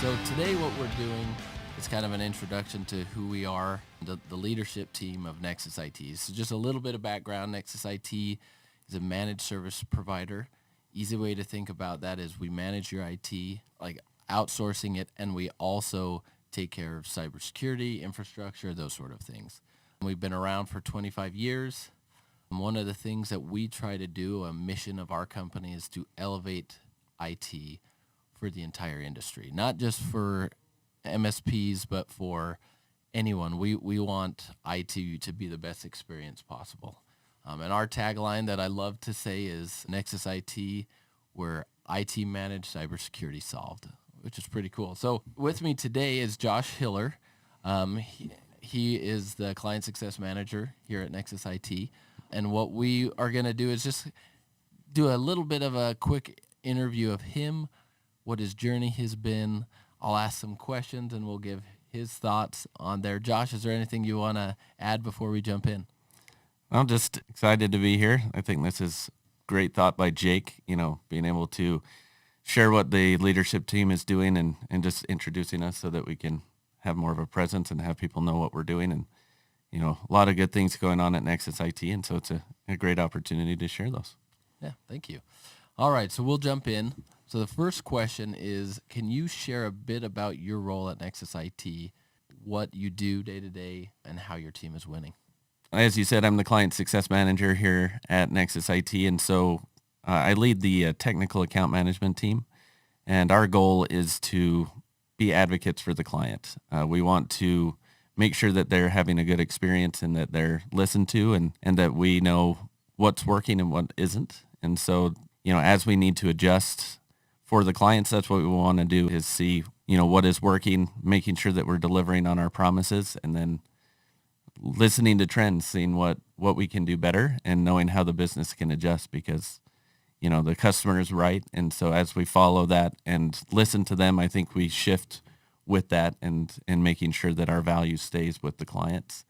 So today what we're doing is kind of an introduction to who we are, the leadership team of Nexus IT. So just a little bit of background. Nexus IT is a managed service provider. Easy way to think about that is we manage your IT, like outsourcing it, and we also take care of cybersecurity, infrastructure, those sort of things. We've been around for 25 years. One of the things that we try to do, a mission of our company, is to elevate IT for the entire industry, not just for MSPs, but for anyone. We want IT to be the best experience possible. And our tagline that I love to say is Nexus IT, where IT managed, cybersecurity solved, which is pretty cool. So with me today is Josh Hiller. He is the client success manager here at Nexus IT. And what we are going to do is just do a little bit of a quick interview of him, what his journey has been. I'll ask some questions and we'll give his thoughts on there. Josh, is there anything you want to add before we jump in? I'm just excited to be here. I think this is great thought by Jake, being able to share what the leadership team is doing and just introducing us so that we can have more of a presence and have people know what we're doing. And, a lot of good things going on at Nexus IT. And so it's a great opportunity to share those. Yeah, thank you. All right, so we'll jump in. So the first question is, can you share a bit about your role at Nexus IT, what you do day to day, and how your team is winning? As you said, I'm the client success manager here at Nexus IT. And so I lead the technical account management team. And our goal is to be advocates for the client. We want to make sure that they're having a good experience and that they're listened to and that we know what's working and what isn't. And so, as we need to adjust for the clients, that's what we want to do is see, what is working, making sure that we're delivering on our promises, and then listening to trends, seeing what we can do better and knowing how the business can adjust because, the customer is right. And so as we follow that and listen to them, I think we shift with that and making sure that our value stays with the clients.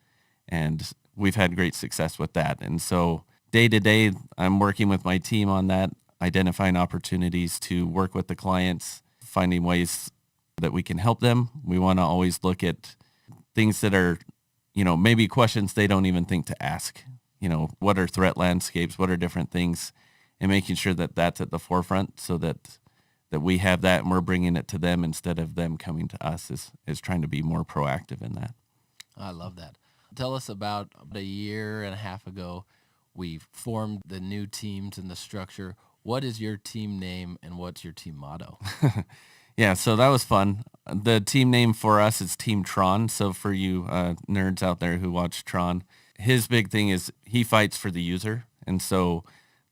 And we've had great success with that. And so day to day, I'm working with my team on that, identifying opportunities to work with the clients, finding ways that we can help them. We want to always look at things that are, maybe questions they don't even think to ask. What are threat landscapes? What are different things? And making sure that that's at the forefront so that we have that and we're bringing it to them instead of them coming to us is trying to be more proactive in that. I love that. Tell us about a year and a half ago, we formed the new teams and the structure. What is your team name and what's your team motto? Yeah, so that was fun. The team name for us is Team Tron. So for you nerds out there who watch Tron, his big thing is he fights for the user. And so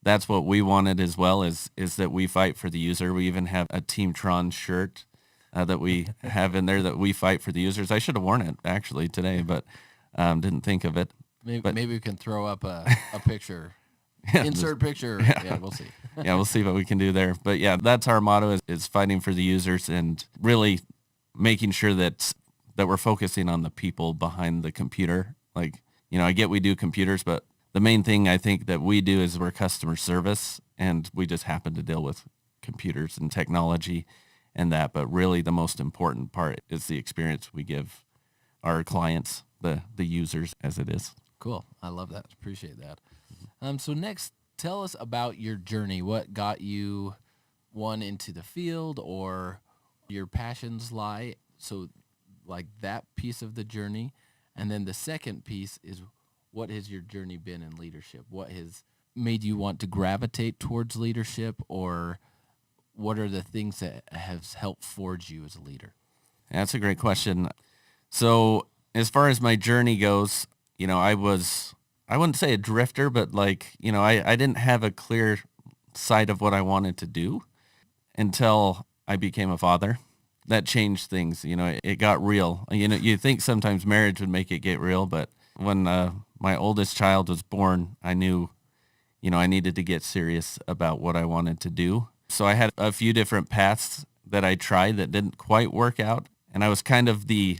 that's what we wanted as well is that we fight for the user. We even have a Team Tron shirt that we have in there that we fight for the users. I should have worn it actually today, but didn't think of it. Maybe we can throw up a picture. Yeah, Insert picture. Yeah, we'll see. Yeah, we'll see what we can do there. But yeah, that's our motto is fighting for the users and really making sure that we're focusing on the people behind the computer. Like, I get we do computers, but the main thing I think that we do is we're customer service and we just happen to deal with computers and technology and that. But really the most important part is the experience we give our clients, the users as it is. Cool. I love that. Appreciate that. So next, tell us about your journey. What got you, into the field or your passions lie? So like that piece of the journey. And then the second piece is what has your journey been in leadership? What has made you want to gravitate towards leadership, or what are the things that have helped forge you as a leader? That's a great question. So as far as my journey goes, I wouldn't say a drifter, but I didn't have a clear sight of what I wanted to do until I became a father. That changed things. It got real. You think sometimes marriage would make it get real, but when my oldest child was born, I knew, I needed to get serious about what I wanted to do. So I had a few different paths that I tried that didn't quite work out. And I was kind of the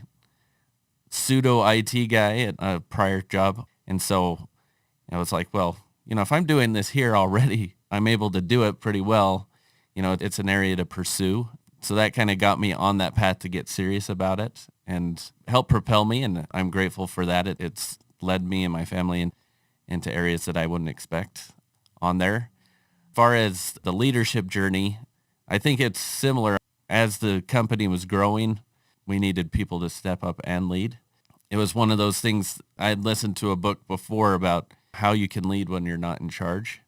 pseudo IT guy at a prior job. And so I was like, well, if I'm doing this here already, I'm able to do it pretty well. It's an area to pursue. So that kind of got me on that path to get serious about it and help propel me. And I'm grateful for that. It's led me and my family into areas that I wouldn't expect on there. As far as the leadership journey, I think it's similar. As the company was growing, we needed people to step up and lead. It was one of those things. I had listened to a book before about how you can lead when you're not in charge.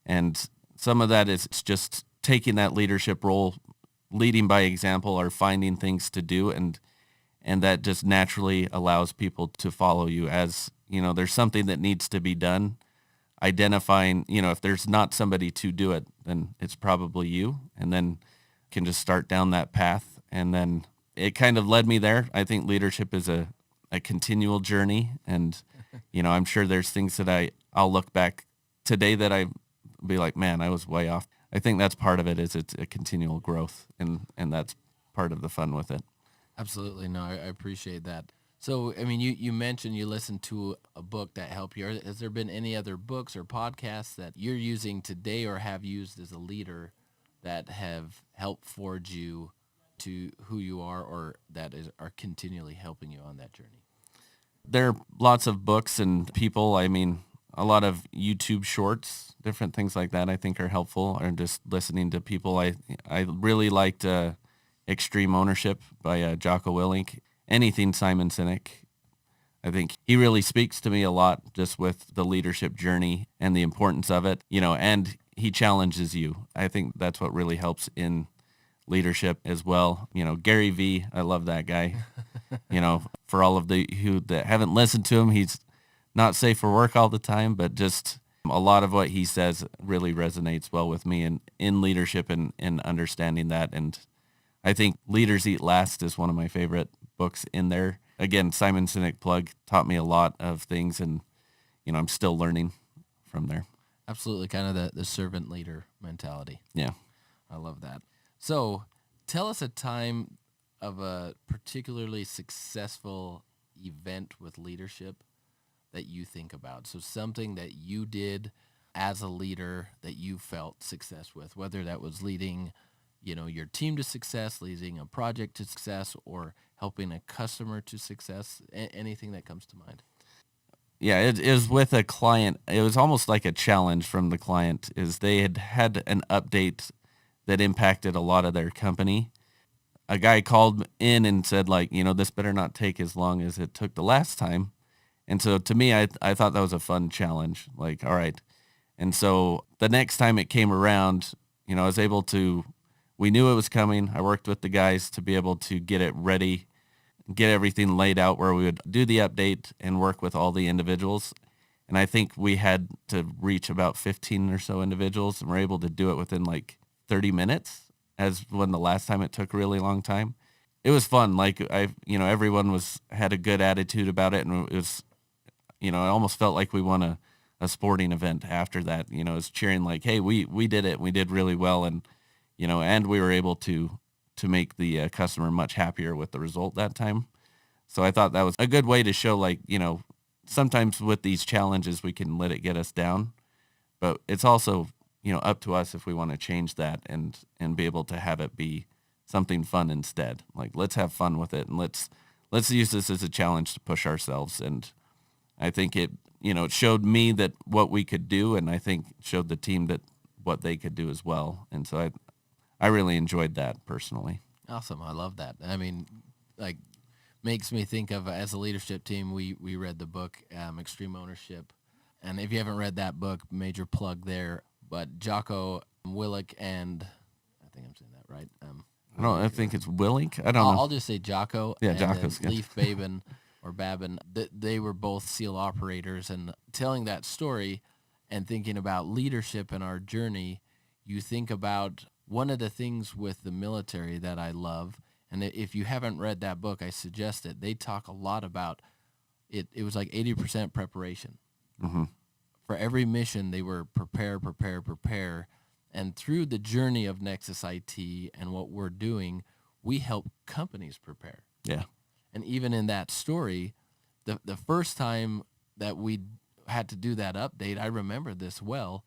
And some of that is just taking that leadership role, leading by example, or finding things to do, and that just naturally allows people to follow you. As there's something that needs to be done, identifying, if there's not somebody to do it, then it's probably you, and then can just start down that path. And then it kind of led me there. I think leadership is a continual journey, and I'm sure there's things that I'll look back today that I be like, man, I was way off. I think that's part of it, is it's a continual growth, and that's part of the fun with it. Absolutely. No, I appreciate that. So, I mean, you mentioned you listened to a book that helped you. Has there been any other books or podcasts that you're using today or have used as a leader that have helped forge you to who you are, or are continually helping you on that journey? There are lots of books and people. I mean, a lot of YouTube shorts, different things like that I think are helpful, or just listening to people. I really liked Extreme Ownership by Jocko Willink. Anything Simon Sinek. I think he really speaks to me a lot, just with the leadership journey and the importance of it, and he challenges you. I think that's what really helps in leadership as well. Gary V, I love that guy. For all of the who that haven't listened to him, he's not safe for work all the time, but just a lot of what he says really resonates well with me in leadership and understanding that. And I think Leaders Eat Last is one of my favorite books in there. Again, Simon Sinek plug, taught me a lot of things, and I'm still learning from there. Absolutely, kind of the servant leader mentality. Yeah. I love that. So tell us a time of a particularly successful event with leadership that you think about. So something that you did as a leader that you felt success with, whether that was leading, your team to success, leading a project to success, or helping a customer to success, anything that comes to mind. Yeah, it was with a client. It was almost like a challenge from the client, is they had an update that impacted a lot of their company. A guy called in and said, like, this better not take as long as it took the last time. And so to me, I thought that was a fun challenge. Like, all right. And so the next time it came around, I was able to, we knew it was coming. I worked with the guys to be able to get it ready, get everything laid out where we would do the update and work with all the individuals. And I think we had to reach about 15 or so individuals, and we're able to do it within like 30 minutes, as when the last time it took a really long time. It was fun. Like everyone had a good attitude about it, and it was, it almost felt like we won a sporting event after that. It was cheering like, hey, we did it. We did really well. And, and we were able to make the customer much happier with the result that time. So I thought that was a good way to show, like, sometimes with these challenges, we can let it get us down, but it's also, up to us if we want to change that and be able to have it be something fun instead. Like, let's have fun with it, and let's use this as a challenge to push ourselves. And I think it showed me that what we could do, and I think showed the team that what they could do as well. And so I really enjoyed that personally. Awesome. I love that. I mean, like, makes me think of, as a leadership team, we read the book, Extreme Ownership. And if you haven't read that book, major plug there. But Jocko Willink and, I think I'm saying that right. I think it's Willink. I don't know. I'll just say Jocko. Yeah, and Jocko's good. Leif Babin or Babin. They were both SEAL operators, and telling that story and thinking about leadership in our journey, you think about one of the things with the military that I love. And if you haven't read that book, I suggest it. They talk a lot about it. It was like 80% preparation. Mm-hmm. For every mission, they were prepare. And through the journey of Nexus IT and what we're doing, we help companies prepare. Yeah. And even in that story, the first time that we had to do that update, I remember this well.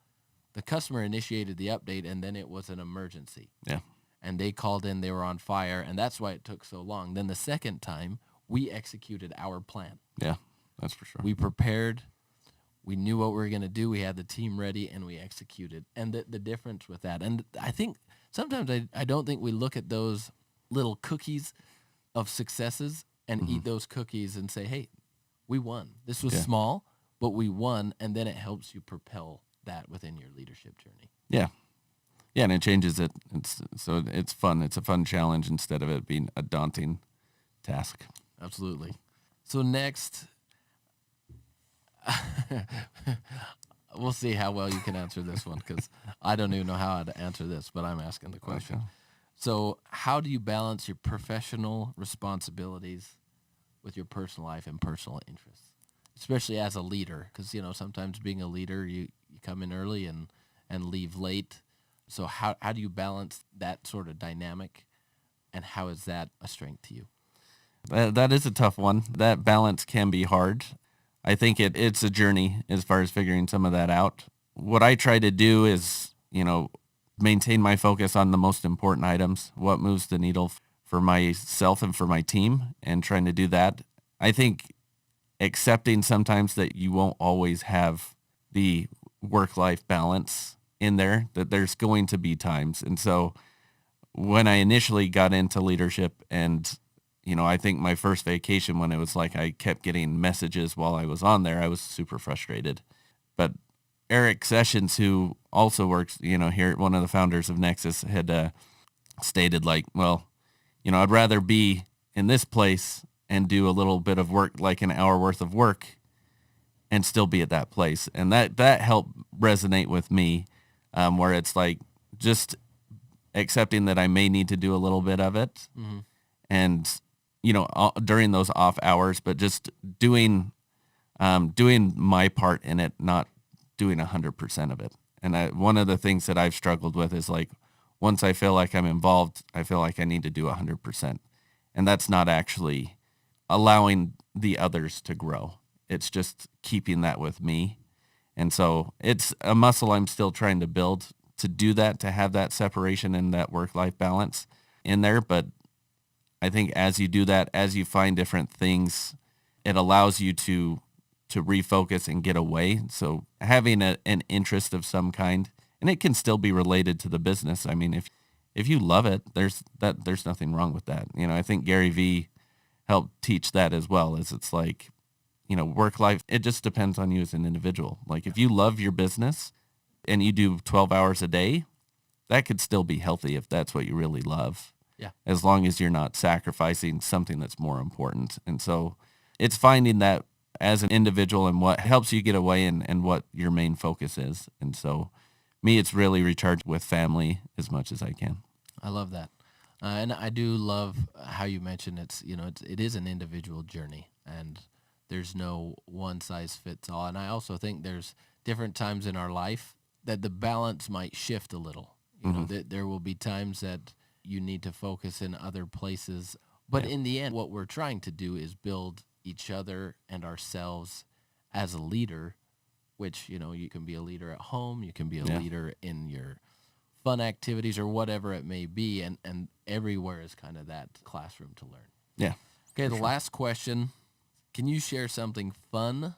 The customer initiated the update, and then it was an emergency. Yeah. and they called in, they were on fire, and that's why it took so long. Then the second time, we executed our plan. Yeah, that's for sure. We prepared, we knew what we were going to do, we had the team ready, and we executed. And the difference with that, and I think sometimes I don't think we look at those little cookies of successes and eat those cookies and say, hey, we won. This was small, but we won, and then it helps you propel that within your leadership journey. Yeah. Yeah, and it changes it. So it's fun. It's a fun challenge instead of it being a daunting task. Absolutely. So next, we'll see how well you can answer this one, because I don't even know how to answer this, but I'm asking the question. Okay. So how do you balance your professional responsibilities with your personal life and personal interests, especially as a leader? Because, sometimes being a leader, you come in early and leave late. So how do you balance that sort of dynamic, and how is that a strength to you? That is a tough one. That balance can be hard. I think it's a journey as far as figuring some of that out. What I try to do is, maintain my focus on the most important items, what moves the needle for myself and for my team, and trying to do that. I think accepting sometimes that you won't always have the work-life balance in there, that there's going to be times. And so when I initially got into leadership, and, I think my first vacation, when it was like I kept getting messages while I was on there, I was super frustrated. But Eric Sessions, who also works, here, one of the founders of Nexus, had stated like, well, I'd rather be in this place and do a little bit of work, like an hour worth of work, and still be at that place. And that helped resonate with me, where it's like just accepting that I may need to do a little bit of it, and during those off hours, but just doing my part in it, not doing 100% of it. And one of the things that I've struggled with is like, once I feel like I'm involved, I feel like I need to do 100%, and that's not actually allowing the others to grow. It's just keeping that with me. And so it's a muscle I'm still trying to build to do that, to have that separation and that work-life balance in there. But I think as you do that, as you find different things, it allows you to refocus and get away. So having an interest of some kind, and it can still be related to the business. I mean, if you love it, there's nothing wrong with that. I think Gary Vee helped teach that as well, as it's like, work life, it just depends on you as an individual. Like if you love your business and you do 12 hours a day, that could still be healthy if that's what you really love. Yeah. As long as you're not sacrificing something that's more important. And so it's finding that as an individual and what helps you get away, and what your main focus is. And so me, it's really recharged with family as much as I can. I love that. And I do love how you mentioned it is an individual journey, and there's no one size fits all. And I also think there's different times in our life that the balance might shift a little. There will be times that you need to focus in other places. But in the end, what we're trying to do is build each other and ourselves as a leader, which, you can be a leader at home, you can be a leader in your fun activities or whatever it may be, and everywhere is kind of that classroom to learn. Yeah. Okay, the last question. Can you share something fun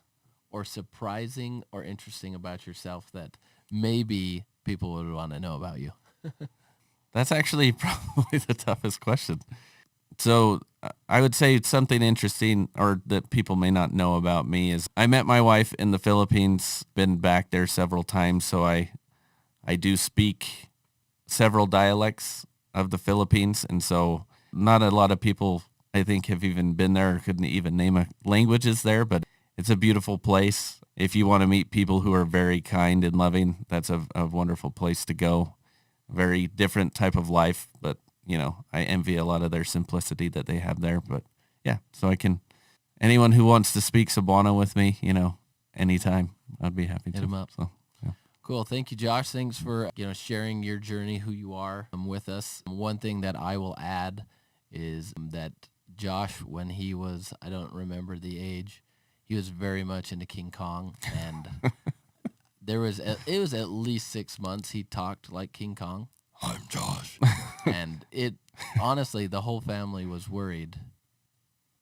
or surprising or interesting about yourself that maybe people would want to know about you? That's actually probably the toughest question. So I would say something interesting, or that people may not know about me, is I met my wife in the Philippines, been back there several times. So I do speak several dialects of the Philippines. And so not a lot of people, I think, have even been there or couldn't even name languages there, but it's a beautiful place. If you want to meet people who are very kind and loving, that's a wonderful place to go. Very different type of life, but I envy a lot of their simplicity that they have there. But yeah, so anyone who wants to speak Cebuano with me, anytime, I'd be happy to. Hit them up. So, yeah. Cool. Thank you, Josh. Thanks for sharing your journey, who you are, with us. One thing that I will add is that Josh, when he was, I don't remember the age, he was very much into King Kong, and it was at least 6 months he talked like King Kong. I'm Josh. And it, honestly, the whole family was worried.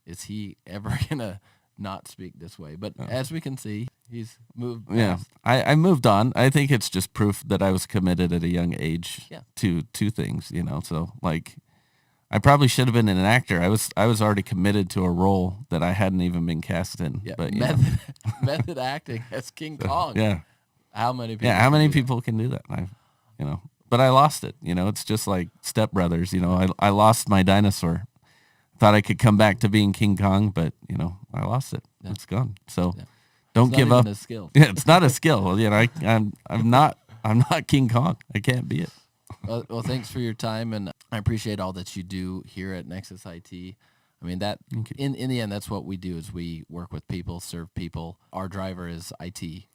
Is he ever going to not speak this way? But as we can see, he's moved past. I moved on. I think it's just proof that I was committed at a young age Yeah. to things, So like, I probably should have been an actor. I was already committed to a role that I hadn't even been cast in. Yeah, But method acting as King Kong. yeah, How many people? yeah. How can many do that? people can do that? But I lost it. It's just like Step Brothers. I lost my dinosaur. Thought I could come back to being King Kong, but I lost it. Yeah. It's gone. So Yeah. don't It's give not up. even a skill. Yeah, it's not a skill. I'm not King Kong. I can't be it. Well, thanks for your time, and I appreciate all that you do here at Nexus IT. I mean, that in the end, that's what we do is we work with people, serve people. Our driver is IT,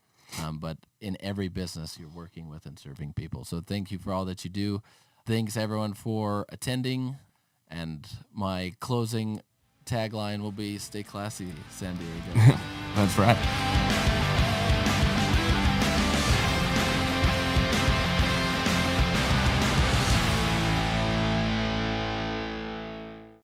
but in every business, you're working with and serving people. So thank you for all that you do. Thanks, everyone, for attending. And my closing tagline will be, stay classy, San Diego. That's right.